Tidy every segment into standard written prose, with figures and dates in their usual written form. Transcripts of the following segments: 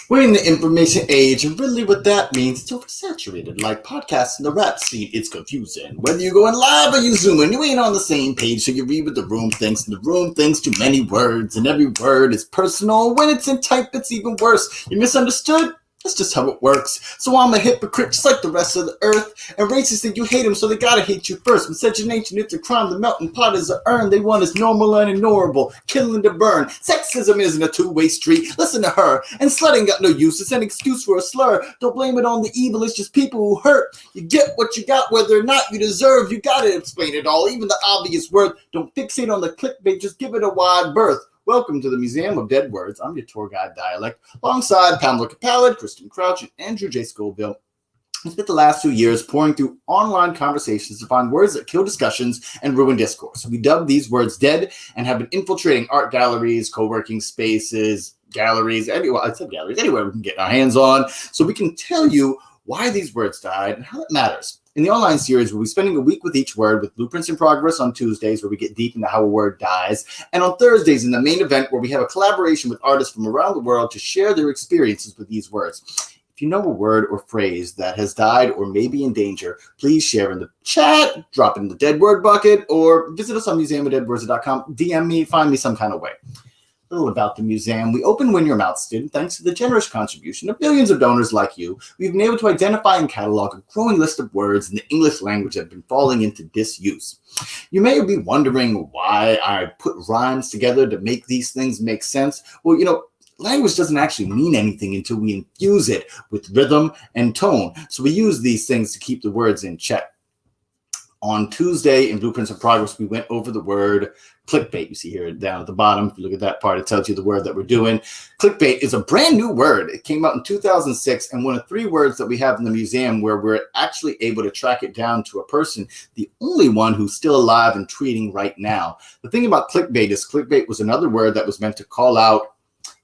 We're in the information age, and really what that means, it's oversaturated. Like podcasts in the rap scene, it's confusing. Whether you're going live or you zooming, you ain't on the same page, so you read what the room thinks, and the room thinks too many words, and every word is personal. When it's in type, it's even worse. You misunderstood? That's just how it works. So I'm a hypocrite just like the rest of the earth. And racists think you hate them, so they gotta hate you first. Miscegenation, it's a crime. The melting pot is an urn. They want us normal and ignorable, killing to burn. Sexism isn't a two-way street. Listen to her. And slutting got no use. It's an excuse for a slur. Don't blame it on the evil. It's just people who hurt. You get what you got, whether or not you deserve. You gotta explain it all, even the obvious worth. Don't fixate on the clickbait. Just give it a wide berth. Welcome to the Museum of Dead Words. I'm your tour guide, Dyalekt, alongside Pamela Capalid, Kristen Crouch, and Andrew J. Scoville. I spent the last 2 years pouring through online conversations to find words that kill discussions and ruin discourse. We dubbed these words dead and have been infiltrating art galleries, co-working spaces, galleries, anywhere we can get our hands on, so we can tell you why these words died and how it matters. In the online series, we'll be spending a week with each word, with Blueprints in Progress on Tuesdays, where we get deep into how a word dies, and on Thursdays in the main event, where we have a collaboration with artists from around the world to share their experiences with these words. If you know a word or phrase that has died or may be in danger, please share in the chat, drop it in the dead word bucket, or visit us on museumofdeadwords.com, DM me, find me some kind of way. A little about the museum. We open when your mouth stood. Thanks to the generous contribution of millions of donors like you, we've been able to identify and catalog a growing list of words in the English language that have been falling into disuse. You may be wondering why I put rhymes together to make these things make sense. Well, language doesn't actually mean anything until we infuse it with rhythm and tone. So we use these things to keep the words in check. On Tuesday in Blueprints of Progress, we went over the word clickbait. You see here down at the bottom, if you look at that part, it tells you the word that we're doing. Clickbait is a brand new word. It came out in 2006, and one of 3 words that we have in the museum where we're actually able to track it down to a person, the only one who's still alive and tweeting right now. The thing about clickbait is clickbait was another word that was meant to call out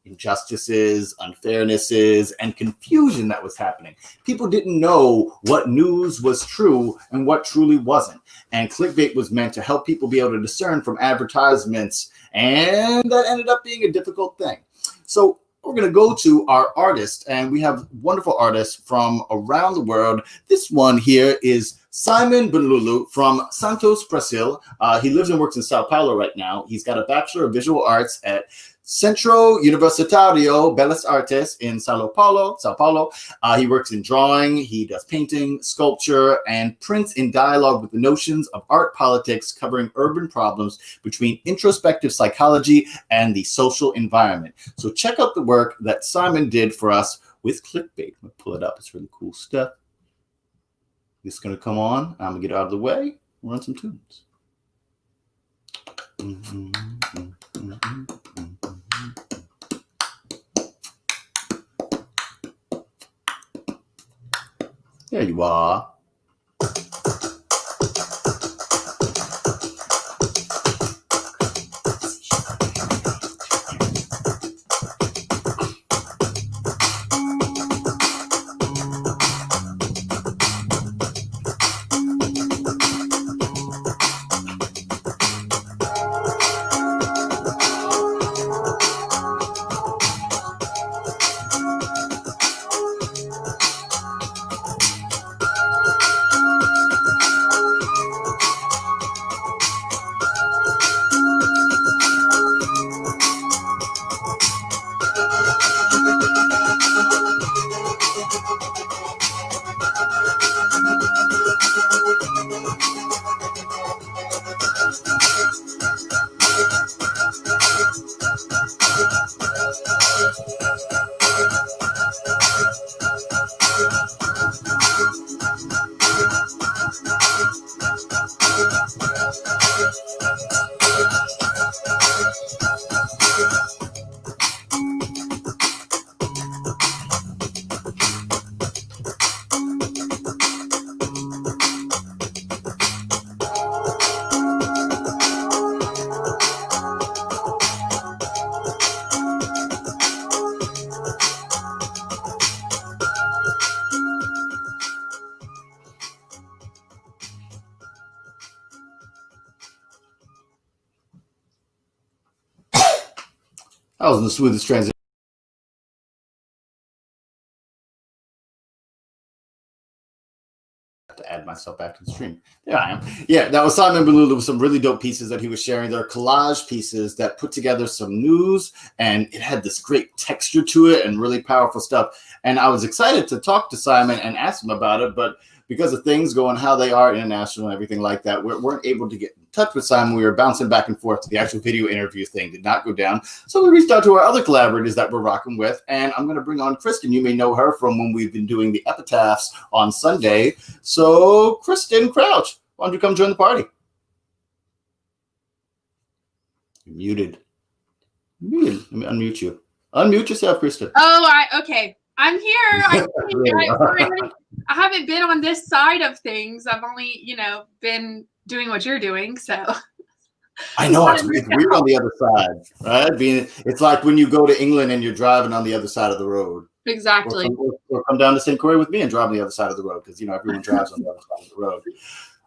injustices, unfairnesses, and confusion that was happening. People didn't know what news was true and what truly wasn't. And clickbait was meant to help people be able to discern from advertisements, and that ended up being a difficult thing. So we're going to go to our artists, and we have wonderful artists from around the world. This one here is Simon Benlulu from Santos, Brazil. He lives and works in Sao Paulo right now. He's got a Bachelor of Visual Arts at Centro Universitario Belas Artes in Sao Paulo. He works in drawing, he does painting, sculpture, and prints in dialogue with the notions of art politics, covering urban problems between introspective psychology and the social environment. So check out the work that Simon did for us with Clickbait. I'm going to pull it up. It's really cool stuff. This is going to come on. I'm going to get out of the way, run some tunes. There you are. That was the smoothest transition. add myself back to the stream. There I am. Yeah, that was Simon Benlulu with some really dope pieces that he was sharing. They're collage pieces that put together some news, and it had this great texture to it and really powerful stuff. And I was excited to talk to Simon and ask him about it, but because of things going how they are international and everything like that, we weren't able to get in touch with Simon. We were bouncing back and forth. The actual video interview thing did not go down. So we reached out to our other collaborators that we're rocking with, and I'm going to bring on Kristen. You may know her from when we've been doing the epitaphs on Sunday. So Kristen Crouch, why don't you come join the party? You're muted. Let me unmute you. Unmute yourself, Kristen. Oh, okay. I'm here. I haven't been on this side of things. I've only, been doing what you're doing. So I know it's weird on the other side, right? It's like when you go to England and you're driving on the other side of the road. Exactly. Or come down to St. Croix with me and drive on the other side of the road because everyone drives on the other side of the road.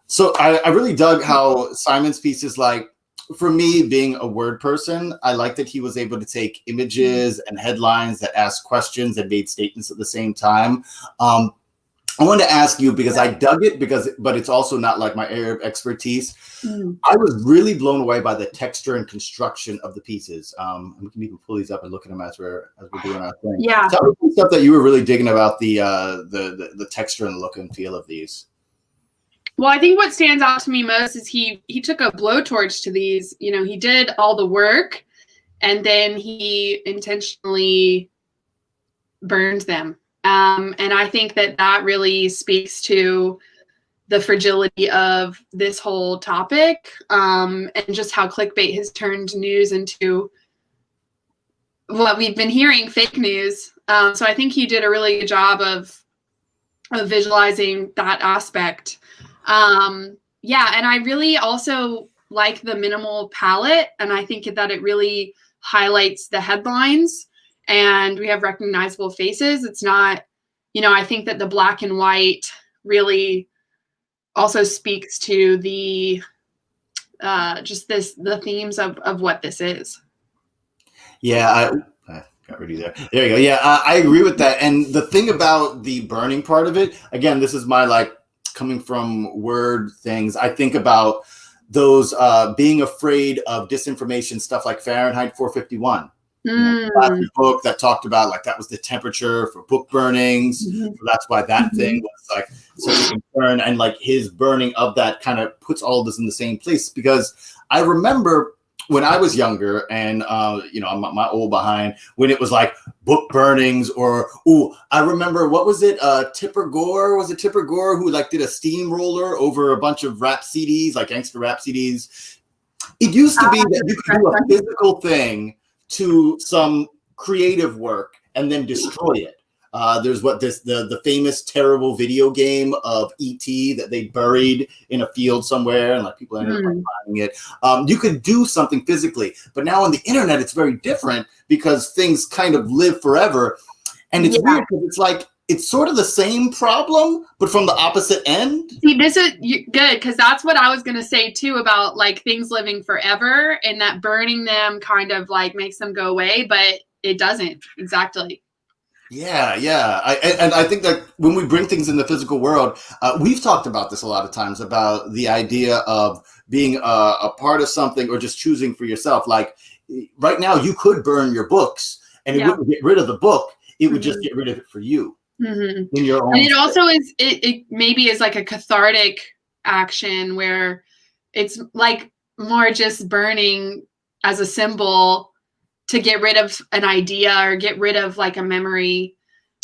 So I really dug how Simon's piece is like. For me, being a word person, I like that he was able to take images and headlines that asked questions and made statements at the same time. I wanted to ask you because I dug it but it's also not like my area of expertise. I was really blown away by the texture and construction of the pieces. We can even pull these up and look at them as we're doing our thing. Yeah. Tell me stuff that you were really digging about the texture and look and feel of these. Well, I think what stands out to me most is he took a blowtorch to these. He did all the work, and then he intentionally burned them. And I think that really speaks to the fragility of this whole topic, and just how clickbait has turned news into what we've been hearing, fake news. So I think he did a really good job of visualizing that aspect. And I really also like the minimal palette, and I think that it really highlights the headlines, and we have recognizable faces. It's not, I think that the black and white really also speaks to the the themes of what this is. Yeah, I got rid of you there. There you go. Yeah, I agree with that. And the thing about the burning part of it, again, this is my coming from word things. I think about those being afraid of disinformation stuff like Fahrenheit 451. Classic book that talked about that was the temperature for book burnings. So that's why that thing was such a concern, and his burning of that kind of puts all of this in the same place, because I remember when I was younger and, I'm my old behind, when it was book burnings I remember, what was it? Tipper Gore, was it Tipper Gore who did a steamroller over a bunch of rap CDs, gangster rap CDs? It used to be that you could do a physical thing to some creative work and then destroy it. There's the famous terrible video game of E.T. that they buried in a field somewhere, and people ended up finding it. You could do something physically, but now on the internet it's very different because things kind of live forever, and it's weird because it's sort of the same problem, but from the opposite end. See, this is good, because that's what I was going to say too about things living forever, and that burning them kind of makes them go away, but it doesn't. Exactly. Yeah. I think that when we bring things in the physical world, we've talked about this a lot of times, about the idea of being a part of something or just choosing for yourself. Right now, you could burn your books and it wouldn't get rid of the book. It would just get rid of it for you. In your own. And it also is, it maybe is a cathartic action where it's more just burning as a symbol to get rid of an idea or get rid of a memory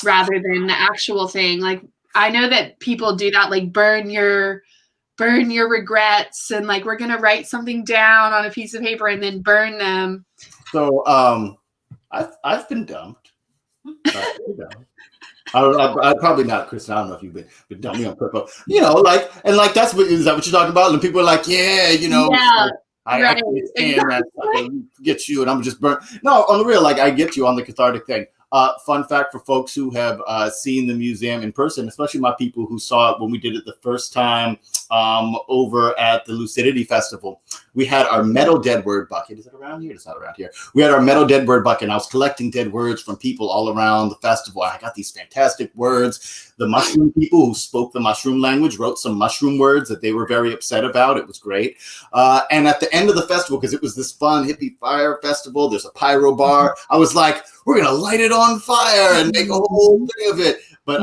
rather than the actual thing. I know that people do that, burn your regrets, and we're going to write something down on a piece of paper and then burn them. So I've been dumped. I probably not, Kristen. I don't know if you've been dumped on purpose. That's is that what you're talking about? And people are I understand that I get you, and I'm just burnt. No, on the real, I get you on the cathartic thing. Fun fact for folks who have seen the museum in person, especially my people who saw it when we did it the first time over at the Lucidity Festival. We had our metal dead word bucket. Is it around here? It's not around here. We had our metal dead word bucket, and I was collecting dead words from people all around the festival. I got these fantastic words. The mushroom people who spoke the mushroom language wrote some mushroom words that they were very upset about. It was great. And at the end of the festival, because it was this fun hippie fire festival, there's a pyro bar. I was like, we're going to light it on fire and make a whole thing of it. But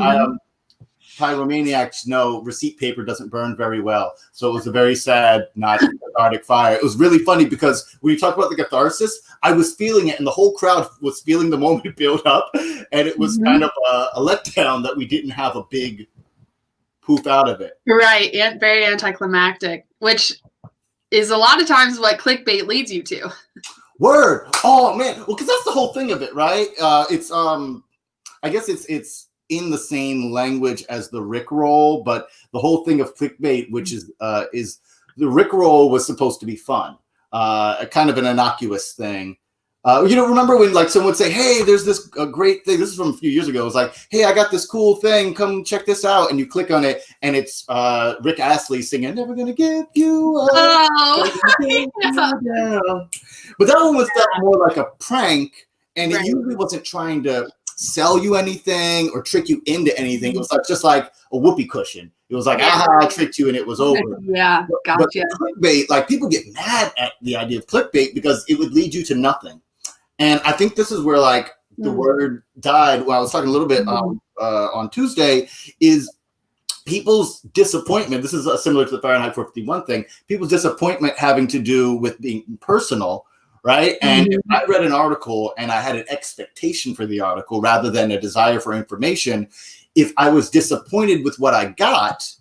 pyromaniacs know receipt paper doesn't burn very well. So it was a very sad, not cathartic fire. It was really funny because when you talk about the catharsis, I was feeling it and the whole crowd was feeling the moment build up. And it was kind of a letdown that we didn't have a big poof out of it. Right. And very anticlimactic, which is a lot of times what clickbait leads you to. Word. Oh, man. Well, because that's the whole thing of it, right? It's I guess it's in the same language as the Rickroll, but the whole thing of clickbait, which is the Rickroll was supposed to be fun, a kind of an innocuous thing. Remember when like someone would say, "Hey, there's this great thing." This is from a few years ago. It was like, "Hey, I got this cool thing. Come check this out." And you click on it, and it's Rick Astley singing, "Never gonna give you up." Oh, but that one was more like a prank, and it usually wasn't trying to sell you anything or trick you into anything. It was like just like a whoopee cushion. It was like, I tricked you and it was over. Yeah, gotcha. But clickbait, like people get mad at the idea of clickbait because it would lead you to nothing. And I think this is where like the word died when I was talking a little bit on Tuesday is people's disappointment. This is similar to the Fahrenheit 451 thing. People's disappointment having to do with being personal. Right. And if I read an article and I had an expectation for the article rather than a desire for information, if I was disappointed with what I got,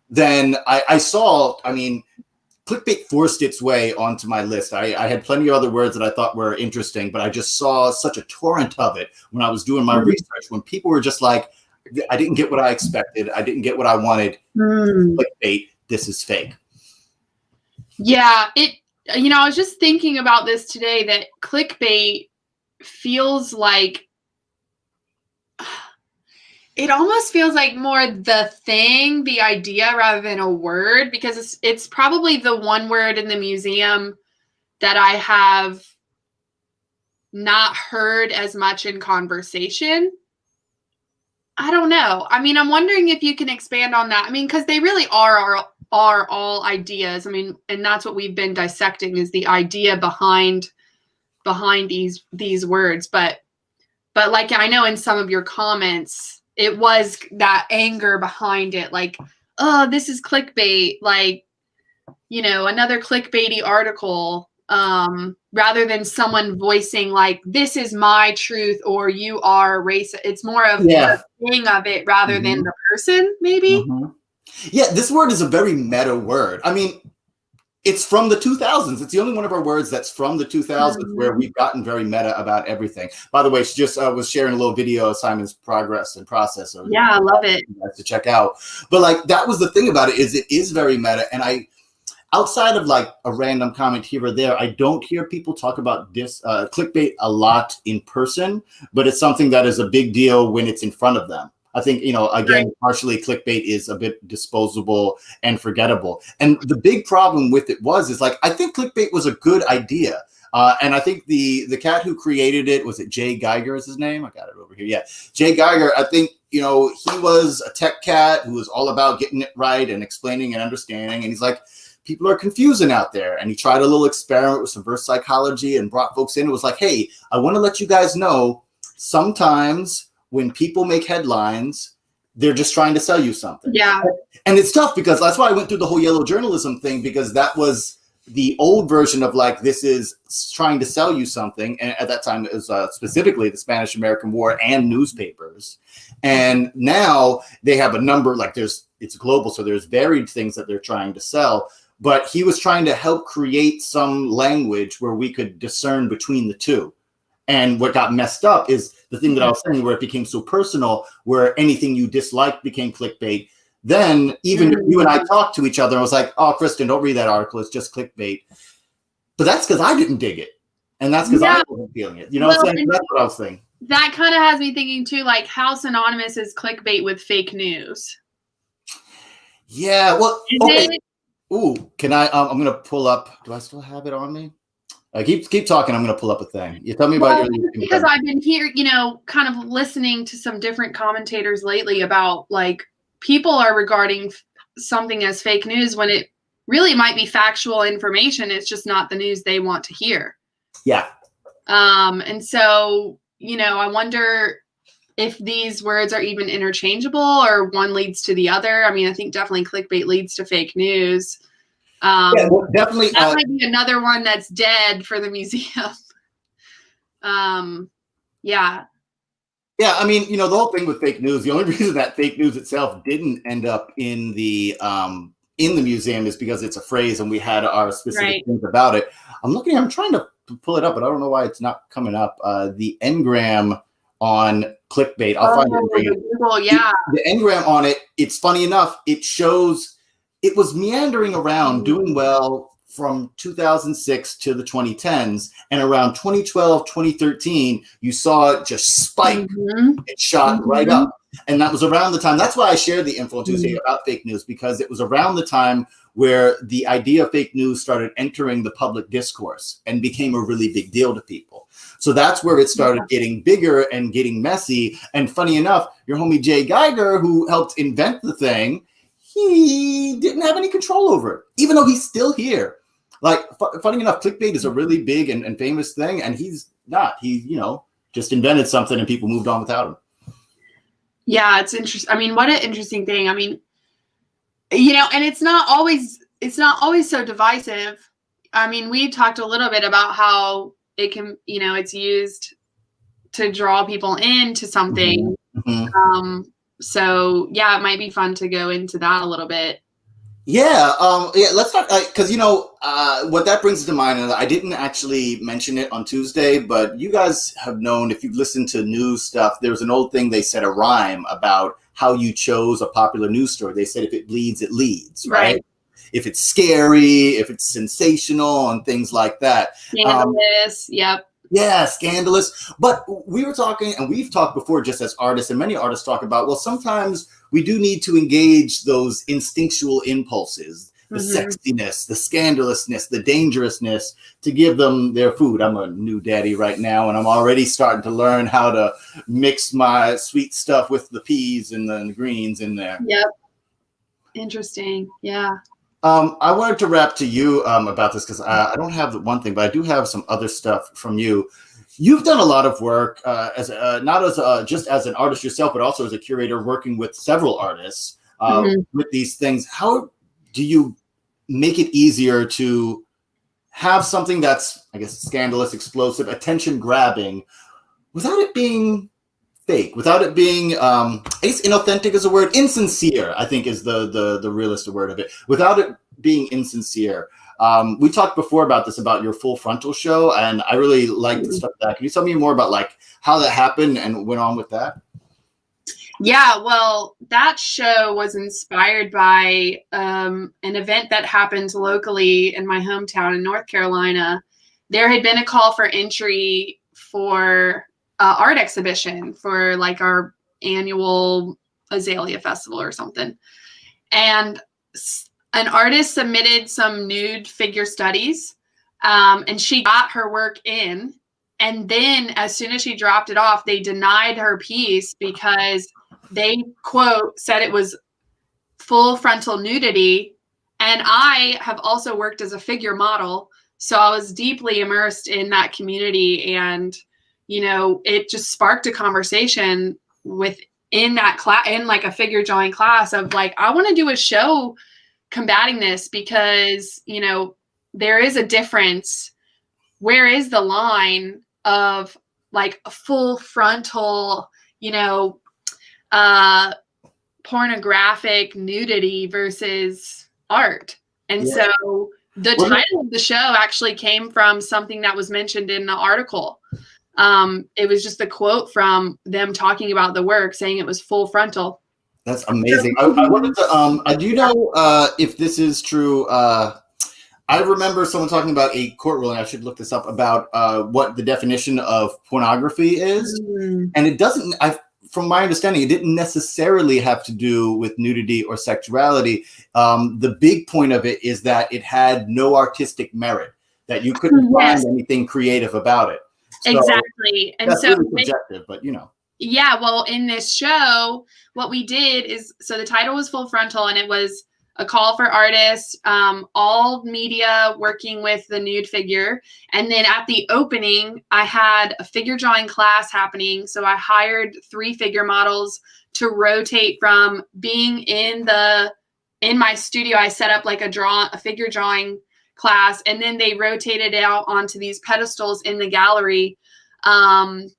then I saw, clickbait forced its way onto my list. I had plenty of other words that I thought were interesting, but I just saw such a torrent of it when I was doing my research, when people were just like, I didn't get what I expected. I didn't get what I wanted. Clickbait, this is fake. Yeah, I was just thinking about this today, that clickbait feels like, it almost feels like more the thing, the idea, rather than a word, because it's probably the one word in the museum that I have not heard as much in conversation. I don't know. I'm wondering if you can expand on that. Because they really are all ideas. And that's what we've been dissecting, is the idea behind these words. But like, I know in some of your comments, it was that anger behind it. Like, oh, this is clickbait. Like, another clickbaity article, rather than someone voicing like, this is my truth, or you are racist. It's more of the thing of it rather than the person, maybe. Yeah, this word is a very meta word. It's from the 2000s. It's the only one of our words that's from the 2000s where we've gotten very meta about everything. By the way, she just was sharing a little video of Simon's progress and process. So yeah, I love it. To check out. But like, that was the thing about it, is it is very meta. And outside of like a random comment here or there, I don't hear people talk about this clickbait a lot in person, but it's something that is a big deal when it's in front of them. I think, again, partially clickbait is a bit disposable and forgettable. And the big problem with it is like, I think clickbait was a good idea. And I think the cat who created it, was it Jay Geiger is his name? I got it over here. Yeah. Jay Geiger, I think, he was a tech cat who was all about getting it right and explaining and understanding. And he's like, people are confusing out there. And he tried a little experiment with reverse psychology and brought folks in. It was like, hey, I want to let you guys know, sometimes when people make headlines, they're just trying to sell you something. Yeah. And it's tough, because that's why I went through the whole yellow journalism thing, because that was the old version of like, this is trying to sell you something. And at that time, it was specifically the Spanish-American War and newspapers. And now they have a number, like it's global, so there's varied things that they're trying to sell. But he was trying to help create some language where we could discern between the two. And what got messed up is the thing that I was saying, where it became so personal, where anything you disliked became clickbait. Then even if you and I talked to each other, I was like, oh, Kristen, don't read that article. It's just clickbait. But that's because I didn't dig it. And that's because I wasn't feeling it. What I'm saying? That's what I was saying. That kind of has me thinking too, like, how synonymous is clickbait with fake news? Yeah. Well, Is okay. it? Ooh, can I? I'm gonna pull up. Do I still have it on me? Keep talking. I'm gonna pull up a thing. You tell me about Well, your. because I've been here, kind of listening to some different commentators lately about like people are regarding something as fake news when it really might be factual information. It's just not the news they want to hear. Yeah. And so, I wonder if these words are even interchangeable or one leads to the other. I mean, I think definitely clickbait leads to fake news. Yeah, well, definitely. That might be another one that's dead for the museum. Yeah. Yeah, I mean, the whole thing with fake news, the only reason that fake news itself didn't end up in the museum is because it's a phrase and we had our specific things about it. I'm trying to pull it up, but I don't know why it's not coming up. The engram on clickbait. I'll find it and bring it. Google, yeah. The engram on it, it's funny enough, it shows it was meandering around doing well from 2006 to the 2010s, and around 2012, 2013, you saw it just spike. It shot right up. And that was around the time. That's why I shared the info on Tuesday about fake news, because it was around the time where the idea of fake news started entering the public discourse and became a really big deal to people. So that's where it started getting bigger and getting messy. And funny enough, your homie Jay Geiger, who helped invent the thing, he didn't have any control over it, even though he's still here. Like, funny enough, clickbait is a really big and famous thing, and he's not. He, just invented something and people moved on without him. Yeah, it's interesting. I mean, what an interesting thing. I mean, and it's not always so divisive. I mean, we talked a little bit about how it can, it's used to draw people into something. So yeah, it might be fun to go into that a little bit. Yeah, let's talk, because what that brings to mind, and I didn't actually mention it on Tuesday, but you guys have known, if you've listened to news stuff, there's an old thing, they said a rhyme about how you chose a popular news story. They said if it bleeds, it leads, right? If it's scary, if it's sensational, and things like that. Scandalous, yep. Yeah, scandalous. But we were talking, and we've talked before just as artists, and many artists talk about, well, sometimes we do need to engage those instinctual impulses, the sexiness, the scandalousness, the dangerousness, to give them their food. I'm a new daddy right now, and I'm already starting to learn how to mix my sweet stuff with the peas and the greens in there. Yep. Interesting. Yeah. I wanted to rap to you about this, because I don't have the one thing, but I do have some other stuff from you. You've done a lot of work as not as just as an artist yourself, but also as a curator, working with several artists with these things. How do you make it easier to have something that's, I guess, scandalous, explosive, attention grabbing, without it being fake, without it being I guess inauthentic is a word, insincere, I think, is the realistic word of it, without it being insincere? We talked before about this, about your Full Frontal show, and I really liked the stuff that. Can you tell me more about like how that happened and went on with that? Yeah, well, that show was inspired by an event that happened locally in my hometown in North Carolina. There had been a call for entry for art exhibition for like our annual Azalea Festival or something. And an artist submitted some nude figure studies, and she got her work in. And then as soon as she dropped it off, they denied her piece because they, quote, said it was full frontal nudity. And I have also worked as a figure model, so I was deeply immersed in that community. And it just sparked a conversation within that class, in like a figure drawing class, of like, I want to do a show combating this, because, there is a difference. Where is the line of like a full frontal, pornographic nudity versus art? And so the title of the show actually came from something that was mentioned in the article. It was just a quote from them talking about the work, saying it was full frontal. That's amazing. I wanted to, do you know if this is true? I remember someone talking about a court ruling, I should look this up, about what the definition of pornography is. And it doesn't, from my understanding, it didn't necessarily have to do with nudity or sexuality. The big point of it is that it had no artistic merit, that you couldn't find anything creative about it. So exactly. And that's so really subjective, but yeah, well, in this show, what we did is, so the title was Full Frontal, and it was a call for artists, all media working with the nude figure. And then at the opening, I had a figure drawing class happening. So I hired 3 figure models to rotate from being in my studio. I set up like a figure drawing class, and then they rotated out onto these pedestals in the gallery. And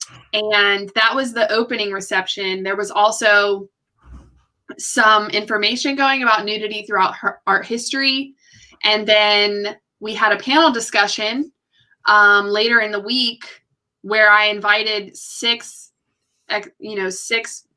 that was the opening reception. There was also some information going about nudity throughout art history. And then we had a panel discussion later in the week where I invited 6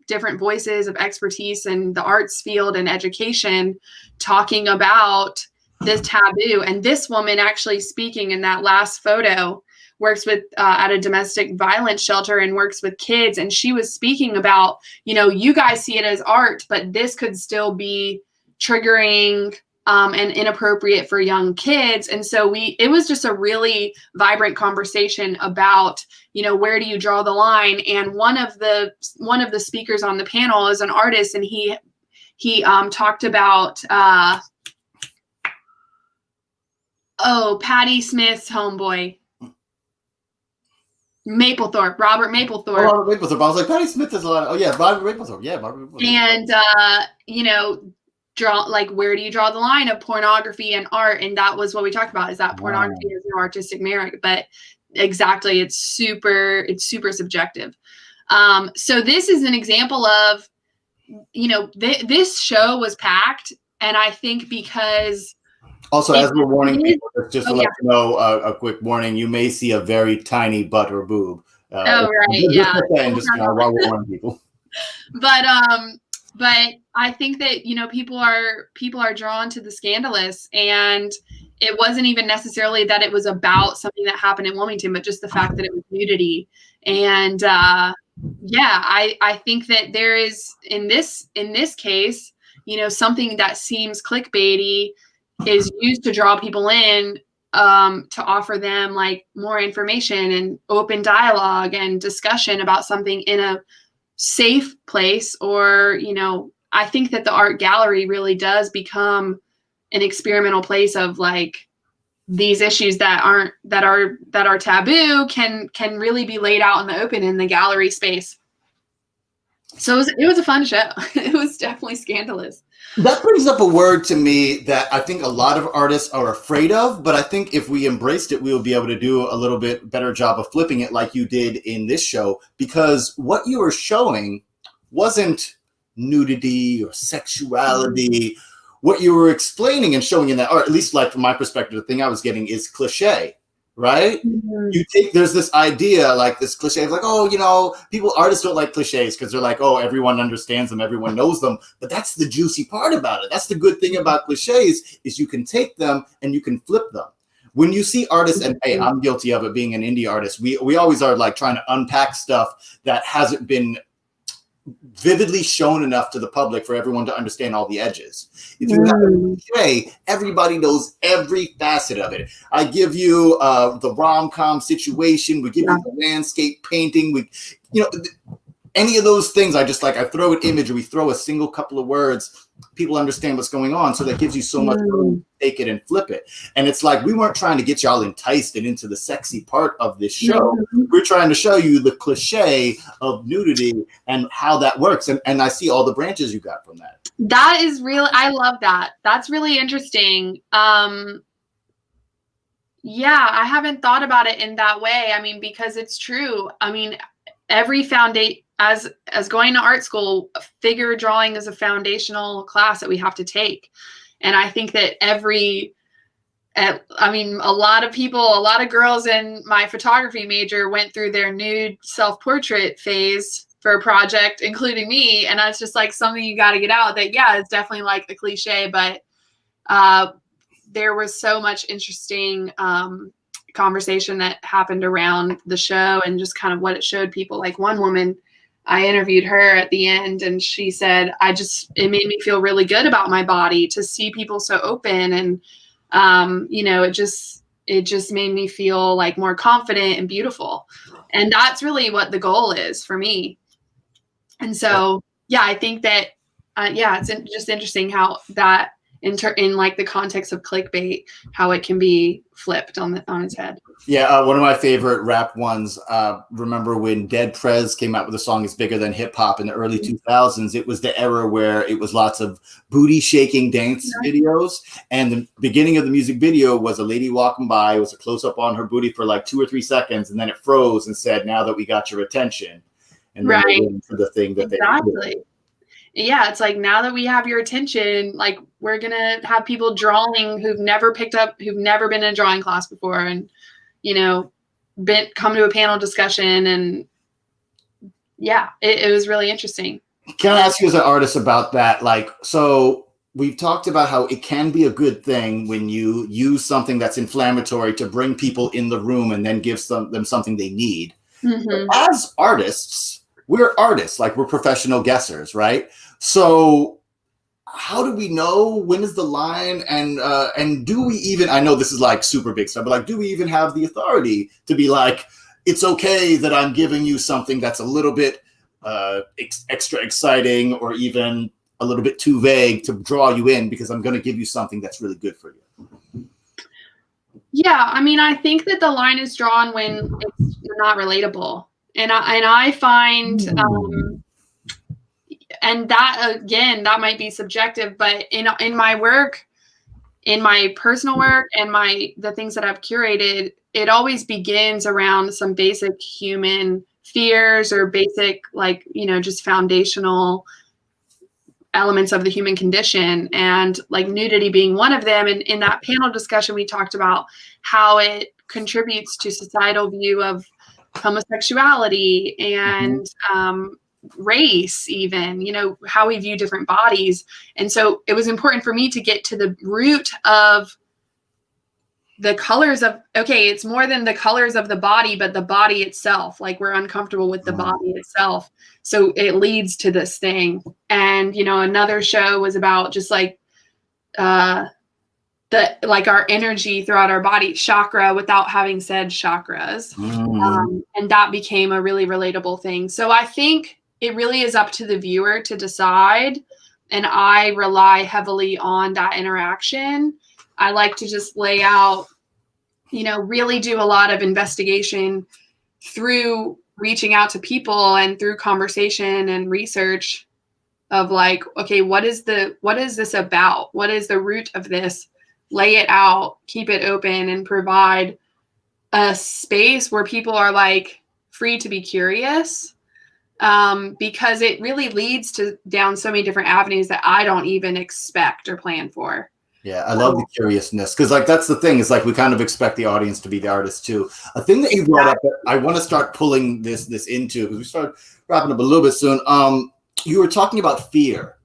different voices of expertise in the arts field and education talking about this taboo. And this woman actually speaking in that last photo works with at a domestic violence shelter and works with kids. And she was speaking about, you guys see it as art, but this could still be triggering and inappropriate for young kids. And so it was just a really vibrant conversation about, where do you draw the line? And one of the speakers on the panel is an artist, and he talked about Patti Smith's homeboy, Mapplethorpe, Robert Mapplethorpe. Robert Mapplethorpe. I was like, Patti Smith is a lot of, Robert Mapplethorpe. Yeah, Robert Mapplethorpe. And, where do you draw the line of pornography and art? And that was what we talked about, is that pornography is no artistic merit. But exactly, it's super subjective. So this is an example of, this show was packed. And I think because... Also, as we're warning people, just to let you know, a quick warning, you may see a very tiny butt or boob. Right, yeah. Just while we're warning people. But I think that, people are drawn to the scandalous, and it wasn't even necessarily that it was about something that happened in Wilmington, but just the fact that it was nudity. And I think that there is in this case, something that seems clickbaity is used to draw people in, to offer them like more information and open dialogue and discussion about something in a safe place. Or, I think that the art gallery really does become an experimental place of like these issues that are taboo can really be laid out in the open in the gallery space. So it was a fun show. It was definitely scandalous. That brings up a word to me that I think a lot of artists are afraid of, but I think if we embraced it, we will be able to do a little bit better job of flipping it like you did in this show, because what you were showing wasn't nudity or sexuality. What you were explaining and showing in that art, at least like from my perspective, the thing I was getting is cliche. Right? Mm-hmm. There's this idea, like this cliche of like, artists don't like cliches because they're like, everyone understands them, everyone knows them. But that's the juicy part about it. That's the good thing about cliches, is you can take them and you can flip them. When you see artists, and hey, I'm guilty of it being an indie artist, we always are like trying to unpack stuff that hasn't been vividly shown enough to the public for everyone to understand all the edges. If you have a cliche, everybody knows every facet of it. I give you the rom-com situation, we give you the landscape painting, any of those things. I throw an image, or we throw a single couple of words, people understand what's going on. So that gives you so much room to take it and flip it. And it's like, we weren't trying to get y'all enticed and into the sexy part of this show. We're trying to show you the cliche of nudity and how that works. And I see all the branches you got from that. That is really, I love that. That's really interesting. I haven't thought about it in that way. I mean, because it's true. I mean, every foundation, as going to art school, figure drawing is a foundational class that we have to take. And I think that a lot of girls in my photography major went through their nude self-portrait phase for a project, including me. And that's just like something you got to get out, that, it's definitely like a cliche, but there was so much interesting conversation that happened around the show and just kind of what it showed people. Like one woman I interviewed her at the end, and she said, it made me feel really good about my body to see people so open. And, it just made me feel like more confident and beautiful. And that's really what the goal is for me. And so, yeah, I think that, it's just interesting how that in like the context of clickbait, how it can be flipped on its head. Yeah, one of my favorite rap ones. Remember when Dead Prez came out with a song "It's Bigger Than Hip Hop" in the early 2000s? It was the era where it was lots of booty shaking dance videos, and the beginning of the music video was a lady walking by. It was a close up on her booty for like 2 or 3 seconds, and then it froze and said, "Now that we got your attention," and then they went into the thing that exactly. Yeah, it's like, now that we have your attention, like, we're gonna have people drawing who've never been in a drawing class before, and come to a panel discussion. And yeah, it was really interesting. Can I ask you as an artist about that? Like, so we've talked about how it can be a good thing when you use something that's inflammatory to bring people in the room and then give them something they need. Mm-hmm. As artists, we're artists, like we're professional guessers, right? So how do we know when is the line, and do we even, I know this is like super big stuff, but like, do we even have the authority to be like, it's okay that I'm giving you something that's a little bit extra exciting or even a little bit too vague to draw you in because I'm going to give you something that's really good for you? Yeah, I mean, I think that the line is drawn when it's not relatable. And I find, and that, again, that might be subjective, but in my work, in my personal work and the things that I've curated, it always begins around some basic human fears or basic, like, just foundational elements of the human condition, and like nudity being one of them. And in that panel discussion, we talked about how it contributes to societal view of homosexuality and race, even, how we view different bodies. And so it was important for me to get to the root of the colors of, okay, it's more than the colors of the body, but the body itself. Like, we're uncomfortable with the body itself. So it leads to this thing. And, another show was about just like, our energy throughout our body, chakra, without having said chakras. And that became a really relatable thing. So I think it really is up to the viewer to decide. And I rely heavily on that interaction. I like to just lay out, really do a lot of investigation through reaching out to people and through conversation and research of like, okay, what is this about? What is the root of this? Lay it out, keep it open, and provide a space where people are like free to be curious, because it really leads down so many different avenues that I don't even expect or plan for. Yeah, I love the curiousness, because like that's the thing, is like we kind of expect the audience to be the artist too. A thing that you brought up that I want to start pulling this into, because we start wrapping up a little bit soon. You were talking about fear,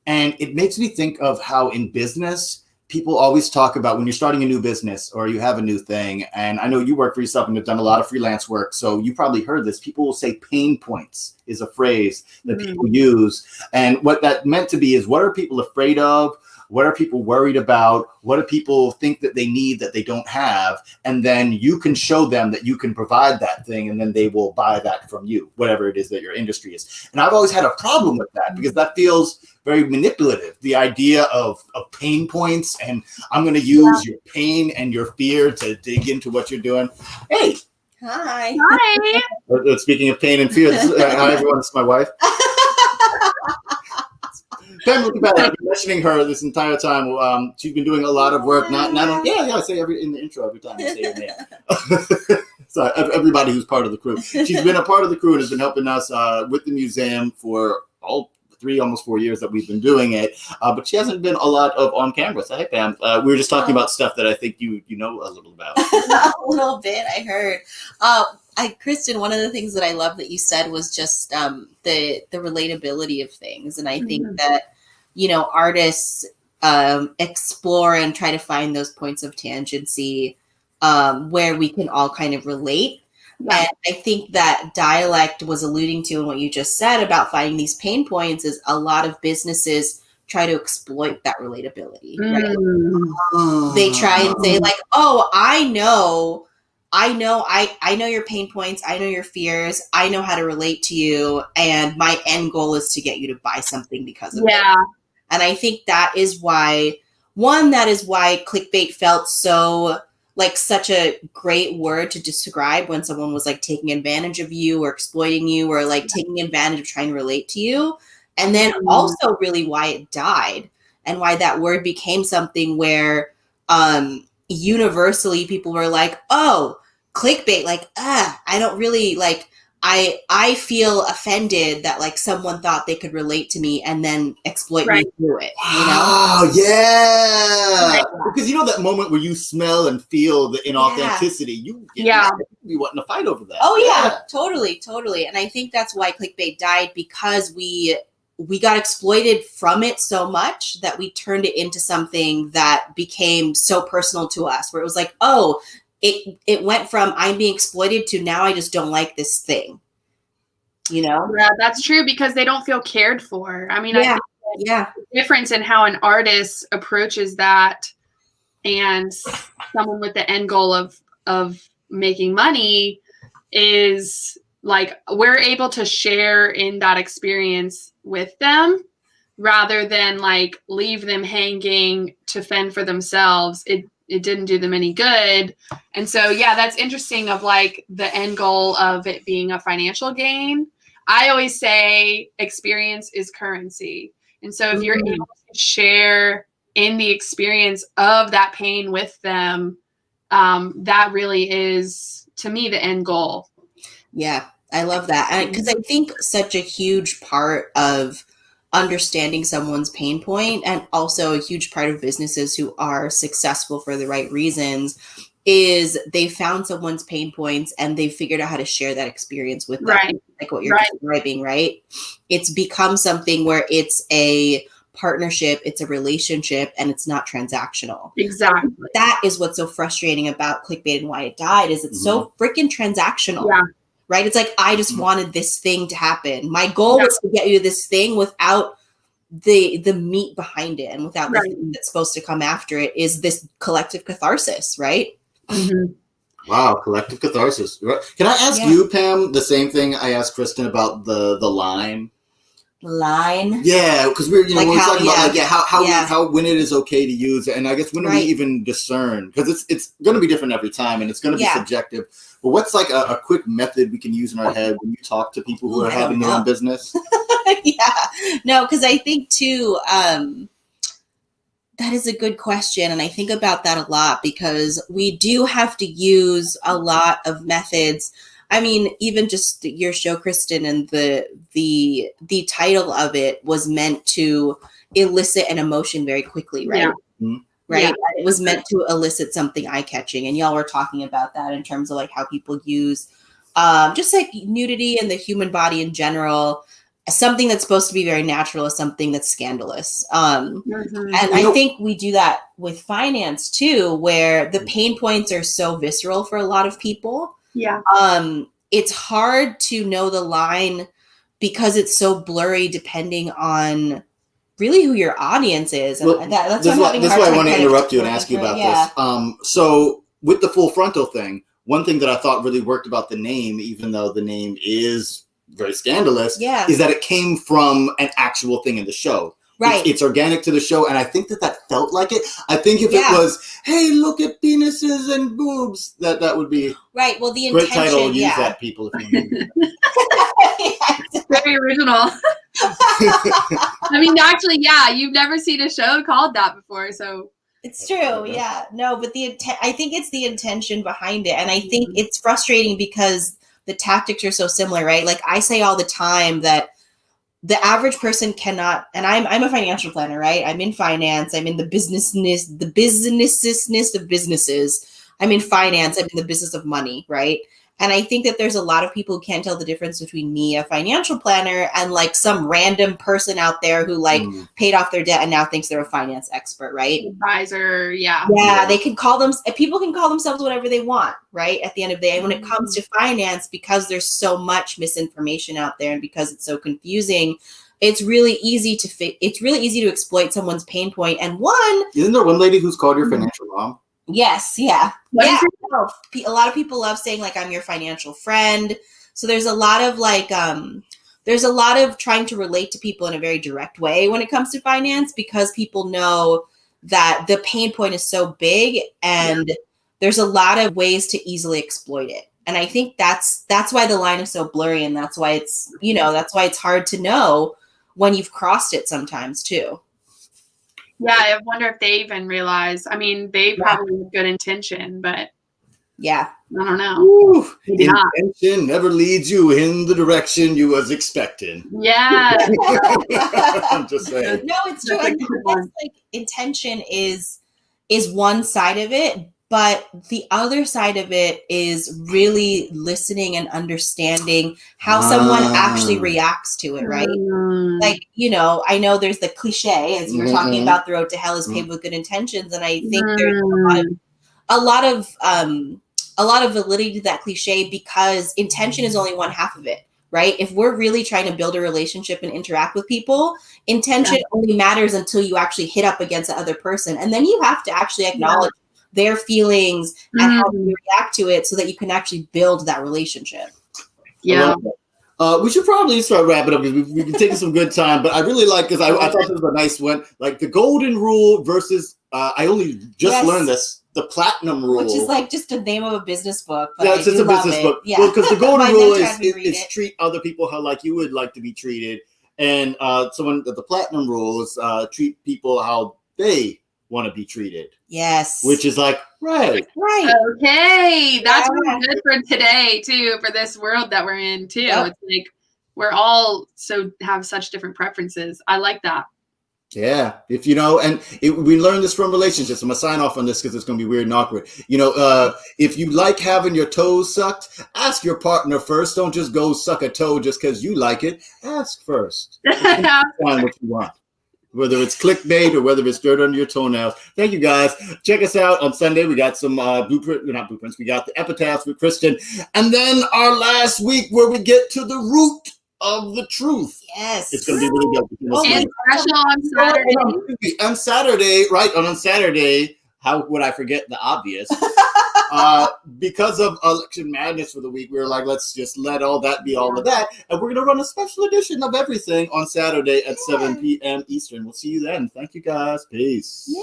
and it makes me think of how in business people always talk about when you're starting a new business or you have a new thing. And I know you work for yourself and have done a lot of freelance work, so you probably heard this. People will say pain points is a phrase that people use. And what that meant to be is, what are people afraid of? What are people worried about? What do people think that they need that they don't have? And then you can show them that you can provide that thing, and then they will buy that from you, whatever it is that your industry is. And I've always had a problem with that, because that feels very manipulative. The idea of pain points, and I'm going to use your pain and your fear to dig into what you're doing. Hey. Hi. Hi. Speaking of pain and fear, hi everyone, this is my wife. Benlulu, I've been mentioning her this entire time. She's been doing a lot of work. Not I say in the intro every time I say her name. So everybody who's part of the crew. She's been a part of the crew and has been helping us with the museum for almost 4 years that we've been doing it. But she hasn't been a lot of on camera. So hey, Pam, we were just talking about stuff that I think you know a little about. A little bit, I heard. Kristen, one of the things that I love that you said was just the relatability of things. And I think that, artists explore and try to find those points of tangency where we can all kind of relate. Yeah. And I think that Dyalekt was alluding to in what you just said about finding these pain points is a lot of businesses try to exploit that relatability, right? They try and say like, oh, I know your pain points. I know your fears. I know how to relate to you. And my end goal is to get you to buy something because of it. And I think that is why clickbait felt so like such a great word to describe when someone was like taking advantage of you or exploiting you or like taking advantage of trying to relate to you. And then also really why it died and why that word became something where universally people were like, oh, clickbait, like, I don't really like, I feel offended that like someone thought they could relate to me and then exploit me through it, you know? Oh, yeah. Because you know that moment where you smell and feel the inauthenticity, you be wanting to fight over that. Oh yeah, totally. And I think that's why clickbait died, because we got exploited from it so much that we turned it into something that became so personal to us, where it was like, oh, it went from I'm being exploited to now I just don't like this thing, you know? Yeah, that's true, because they don't feel cared for. I mean, I think the difference in how an artist approaches that and someone with the end goal of making money is like we're able to share in that experience with them rather than like leave them hanging to fend for themselves. It didn't do them any good. And so, yeah, that's interesting of like the end goal of it being a financial gain. I always say experience is currency. And so if you're able to share in the experience of that pain with them, that really is, to me, the end goal. Yeah, I love that. Because I think such a huge part of understanding someone's pain point, and also a huge part of businesses who are successful for the right reasons, is they found someone's pain points and they figured out how to share that experience with them. Like what you're describing, right? It's become something where it's a partnership, it's a relationship, and it's not transactional. Exactly. That is what's so frustrating about clickbait and why it died, is it's so freaking transactional. Yeah. Right? It's like, I just wanted this thing to happen. My goal was to get you this thing without the meat behind it, and without the thing that's supposed to come after it is this collective catharsis, right? Wow, collective catharsis. Can I ask you, Pam, the same thing I asked Kristen about the line? Line? Yeah, because we're we're talking about like how when it is okay to use it, and I guess when do we even discern? Because it's going to be different every time, and it's going to be subjective. But what's like a quick method we can use in our head when you talk to people who are having their own business? No, because I think too, that is a good question, and I think about that a lot, because we do have to use a lot of methods. I mean, even just your show, Kristen, and the title of it was meant to elicit an emotion very quickly, right? Right? Yeah. It was meant to elicit something eye-catching, and y'all were talking about that in terms of like how people use just like nudity and the human body in general. Something that's supposed to be very natural is something that's scandalous. And I think we do that with finance too, where the pain points are so visceral for a lot of people. Yeah. It's hard to know the line because it's so blurry depending on really who your audience is. And that's why I want to interrupt you and ask you about this. So with the full frontal thing, one thing that I thought really worked about the name, even though the name is very scandalous, is that it came from an actual thing in the show. Right. It's organic to the show, and I think that felt like it. I think if it was, hey, look at penises and boobs, that would be right. Well, the great title. Use that, people, if you need it. Very original. I mean, actually, you've never seen a show called that before, so it's true. Yeah, no, but I think it's the intention behind it, and I think it's frustrating because the tactics are so similar, right? Like I say all the time that the average person cannot, and I'm a financial planner, right? I'm in finance. I'm in the businessness of businesses. I'm in finance. I'm in the business of money, right? And I think that there's a lot of people who can't tell the difference between me, a financial planner, and like some random person out there who like paid off their debt and now thinks they're a finance expert, right? Advisor, yeah. Yeah, they can call them, people can call themselves whatever they want, right? At the end of the day, and when it comes to finance, because there's so much misinformation out there and because it's so confusing, it's really easy to exploit someone's pain point. And isn't there one lady who's called your financial mom? Yes, yeah. What Yeah. is A lot of people love saying like I'm your financial friend. So there's a lot of like there's a lot of trying to relate to people in a very direct way when it comes to finance, because people know that the pain point is so big and there's a lot of ways to easily exploit it. And I think that's why the line is so blurry, and that's why it's, you know, that's why it's hard to know when you've crossed it sometimes too. Yeah, I wonder if they even realize. I mean, they probably have good intention, but yeah, I don't know. Ooh, Maybe not. intention never leads you in the direction you was expecting. Yeah. I'm just saying. No, it's true. That's a I think good that's one. like intention is one side of it, but the other side of it is really listening and understanding how someone actually reacts to it, right? Like, you know, I know there's the cliche, as you were talking about, the road to hell is paved with good intentions, and I think there's a lot of validity to that cliche, because intention is only one half of it, right? If we're really trying to build a relationship and interact with people, intention only matters until you actually hit up against the other person, and then you have to actually acknowledge their feelings and how you react to it so that you can actually build that relationship. Yeah. We should probably start wrapping up because we've been taking some good time, but I really like, because I thought this was a nice one, like the golden rule versus, I only just learned this, the platinum rule. Which is like just the name of a business book. But yeah, it's just a business book. Yeah. Well, because the golden rule is treat other people how like you would like to be treated. And the platinum rule is treat people how they want to be treated. Yes. Which is like, right. Okay. That's really good for today too, for this world that we're in too. Yep. It's like we're all have such different preferences. I like that. Yeah, if you know, and we learn this from relationships. I'm gonna sign off on this because it's gonna be weird and awkward. You know, if you like having your toes sucked, ask your partner first. Don't just go suck a toe just because you like it. Ask first. Find what you want, whether it's clickbait or whether it's dirt under your toenails. Thank you guys. Check us out on Sunday. We got some not blueprints. We got the epitaphs with Kristen, and then our last week where we get to the root of the truth. Yes. It's going to be really good. And special on Saturday. On Saturday, right? On Saturday, how would I forget the obvious? Because of Election Madness for the week, we were like, let's just let all that be all of that. And we're going to run a special edition of everything on Saturday at 7 p.m. Eastern. We'll see you then. Thank you, guys. Peace. Yeah.